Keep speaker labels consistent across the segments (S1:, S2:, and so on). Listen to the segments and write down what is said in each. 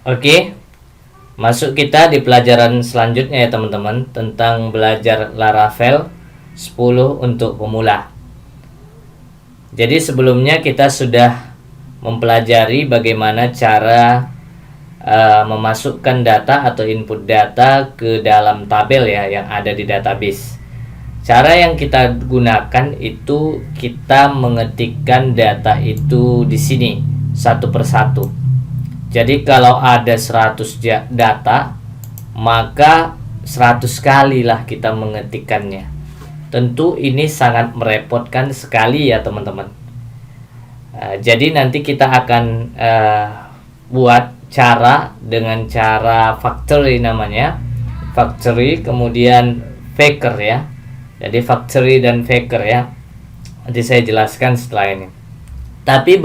S1: Oke, masuk kita di pelajaran selanjutnya ya teman-teman, tentang belajar Laravel 10 untuk pemula. Jadi sebelumnya kita sudah mempelajari bagaimana cara memasukkan data atau input data ke dalam tabel ya yang ada di database. Cara yang kita gunakan itu kita mengetikkan data itu di sini satu persatu. Jadi kalau ada 100 data, maka 100 kali lah kita mengetikkannya. Tentu ini sangat merepotkan sekali ya teman-teman. Jadi nanti kita akan buat cara dengan cara factory namanya. Factory kemudian faker ya. Jadi factory dan faker ya. Nanti saya jelaskan setelah ini. Tapi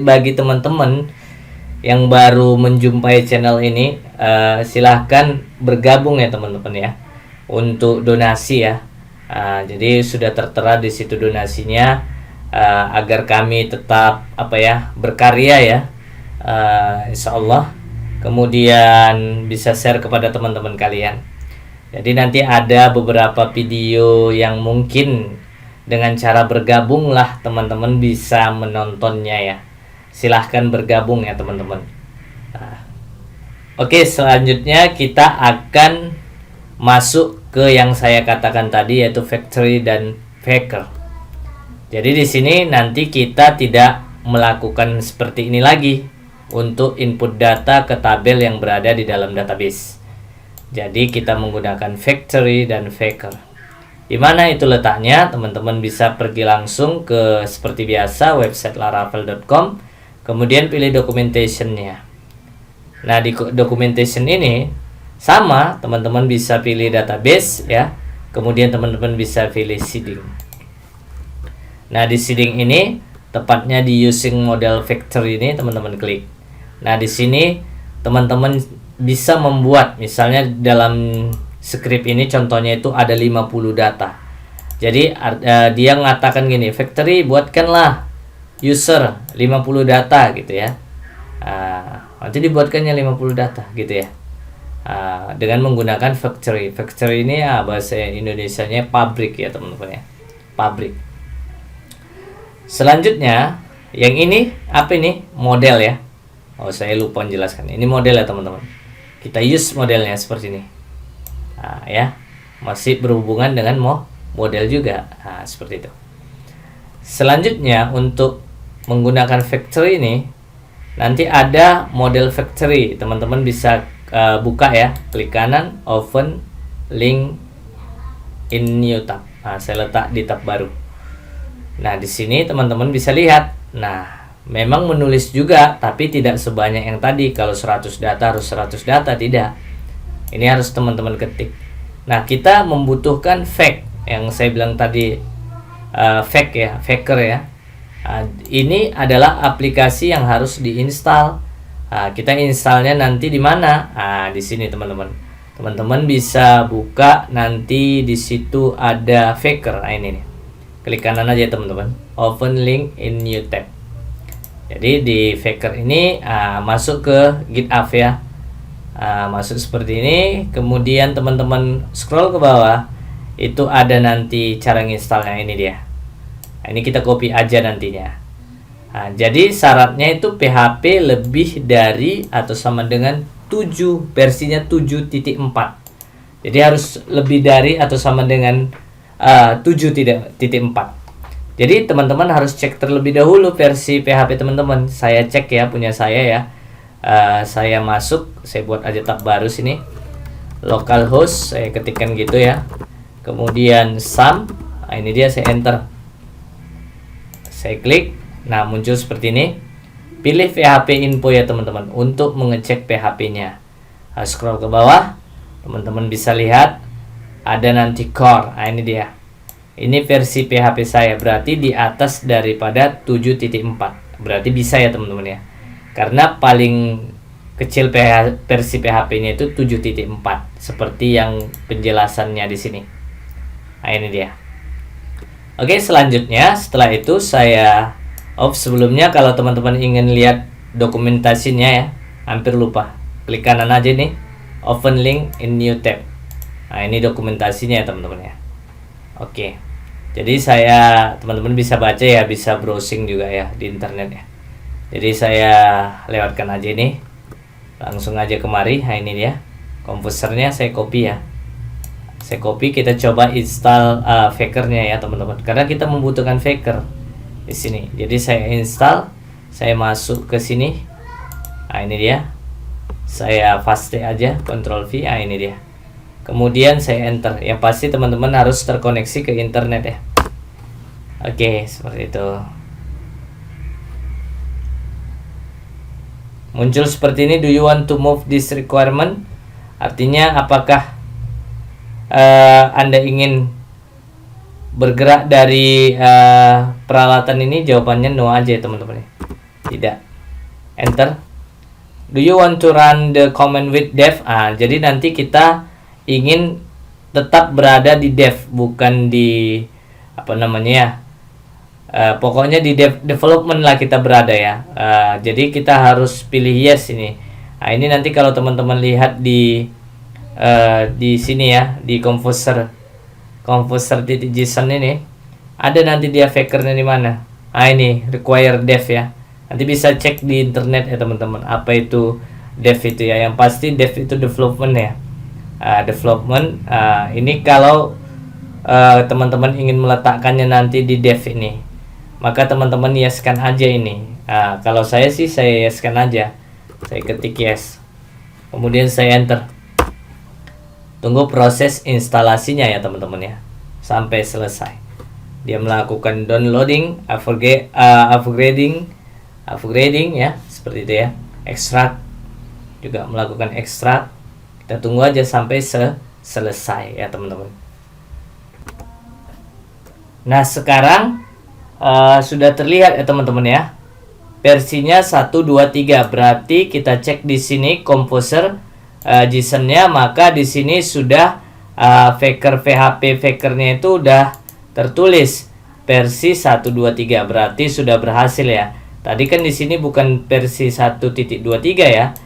S1: bagi teman-teman yang baru menjumpai channel ini, silahkan bergabung ya teman-teman ya untuk donasi ya. Jadi sudah tertera di situ donasinya, agar kami tetap berkarya ya, insya Allah. Kemudian bisa share kepada teman-teman kalian. Jadi nanti ada beberapa video yang mungkin dengan cara bergabung lah teman-teman bisa menontonnya ya. Silahkan bergabung ya teman-teman. Oke, selanjutnya kita akan masuk ke yang saya katakan tadi, yaitu factory dan faker. Jadi di sini nanti kita tidak melakukan seperti ini lagi untuk input data ke tabel yang berada di dalam database. Jadi kita menggunakan factory dan faker. Di mana itu letaknya? Teman-teman bisa pergi langsung ke seperti biasa website laravel.com. Kemudian pilih documentation-nya. Nah, di documentation ini sama, teman-teman bisa pilih database ya. Kemudian teman-teman bisa pilih seeding. Nah, di seeding ini tepatnya di using model factory ini teman-teman klik. Nah, di sini teman-teman bisa membuat, misalnya dalam script ini contohnya itu ada 50 data. Jadi dia mengatakan gini, factory buatkanlah user 50 data gitu ya. Nanti dibuatkannya 50 data gitu ya, dengan menggunakan factory. Factory ini bahasa Indonesianya pabrik ya teman-teman ya, pabrik. Selanjutnya yang ini apa ini? Model ya. Saya lupa menjelaskan. Ini model ya teman-teman. Kita use modelnya seperti ini. Ya, masih berhubungan dengan model juga. Seperti itu. Selanjutnya untuk menggunakan factory ini nanti ada model factory, teman-teman bisa buka ya, klik kanan, open link in new tab. Saya letak di tab baru. Nah, di sini teman-teman bisa lihat. Nah, memang menulis juga, tapi tidak sebanyak yang tadi. Kalau 100 data harus 100 data, tidak. Ini harus teman-teman ketik. Nah, kita membutuhkan fact yang saya bilang tadi, fact ya, faker ya. Ini adalah aplikasi yang harus diinstal. Kita installnya nanti di mana? Di sini teman-teman. Teman-teman bisa buka nanti di situ ada faker. Ini nih. Klik kanan aja teman-teman. Open link in new tab. Jadi di faker ini masuk ke GitHub ya. Masuk seperti ini. Kemudian teman-teman scroll ke bawah. Itu ada nanti cara nginstalnya, ini dia. Ini kita copy aja nantinya. Jadi syaratnya itu PHP lebih dari atau sama dengan 7, versinya 7.4. Jadi harus lebih dari atau sama dengan 7.4. Jadi teman-teman harus cek terlebih dahulu versi PHP teman-teman. Saya cek ya, punya saya ya. Saya masuk, saya buat aja tab baru sini. Localhost, saya ketikkan gitu ya. Kemudian sum, ini dia, saya enter. Saya klik, nah muncul seperti ini. Pilih PHP info ya teman-teman untuk mengecek PHP-nya. Scroll ke bawah, teman-teman bisa lihat ada nanti core. Ini dia. Ini versi PHP saya, berarti di atas daripada 7.4. Berarti bisa ya teman-teman ya. Karena paling kecil versi PHP-nya itu 7.4, seperti yang penjelasannya di sini. Ini dia. Oke, selanjutnya setelah itu saya sebelumnya kalau teman-teman ingin lihat dokumentasinya ya, hampir lupa. Klik kanan aja nih, open link in new tab. Nah, ini dokumentasinya ya teman-teman ya. Oke. Jadi teman-teman bisa baca ya, bisa browsing juga ya di internet ya. Jadi saya lewatkan aja nih. Langsung aja kemari. Nah, ini dia. Komposernya saya copy ya. Saya copy, kita coba install Faker-nya ya teman-teman. Karena kita membutuhkan Faker di sini. Jadi saya install, saya masuk ke sini. Nah, ini dia. Saya paste aja, Ctrl V. Nah, ini dia. Kemudian saya enter. Yang pasti teman-teman harus terkoneksi ke internet ya. Oke, seperti itu. Muncul seperti ini. Do you want to move this requirement? Artinya apakah Anda ingin bergerak dari peralatan ini? Jawabannya no aja ya teman-teman. Tidak. Enter. Do you want to run the command with dev? Jadi nanti kita ingin tetap berada di dev, bukan di pokoknya di development lah kita berada ya. Jadi kita harus pilih yes ini. Nah, ini nanti kalau teman-teman lihat di sini ya, di composer.json ini ada nanti dia Faker-nya di mana. Ini require dev ya. Nanti bisa cek di internet ya teman-teman, apa itu dev itu ya. Yang pasti dev itu development ya. Development ini kalau teman-teman ingin meletakkannya nanti di dev ini, maka teman-teman yeskan aja ini. Kalau saya sih saya yeskan aja. Saya ketik yes. Kemudian saya enter. Tunggu proses instalasinya ya teman-teman ya, sampai selesai. Dia melakukan downloading, upgrading ya, seperti itu ya. Ekstrak juga melakukan ekstrak. Kita tunggu aja sampai selesai ya teman-teman. Nah, sekarang sudah terlihat ya teman-teman ya. Versinya 1.2.3. Berarti kita cek di sini Composer JSON-nya, maka di sini sudah Faker PHP Faker-nya itu udah tertulis versi 1.2.3. Berarti sudah berhasil ya. Tadi kan di sini bukan versi 1.23 ya.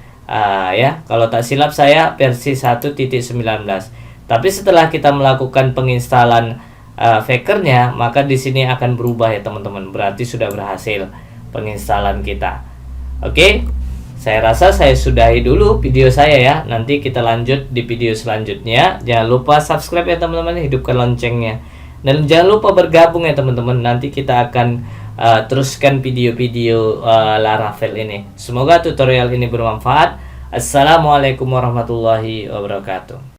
S1: Ya, kalau tak silap saya versi 1.19. Tapi setelah kita melakukan penginstalan Faker-nya, maka di sini akan berubah ya teman-teman. Berarti sudah berhasil penginstalan kita. Oke, saya rasa saya sudahi dulu video saya ya. Nanti kita lanjut di video selanjutnya. Jangan lupa subscribe ya teman-teman, hidupkan loncengnya. Dan jangan lupa bergabung ya teman-teman. Nanti kita akan teruskan video-video Laravel ini. Semoga tutorial ini bermanfaat. Assalamualaikum warahmatullahi wabarakatuh.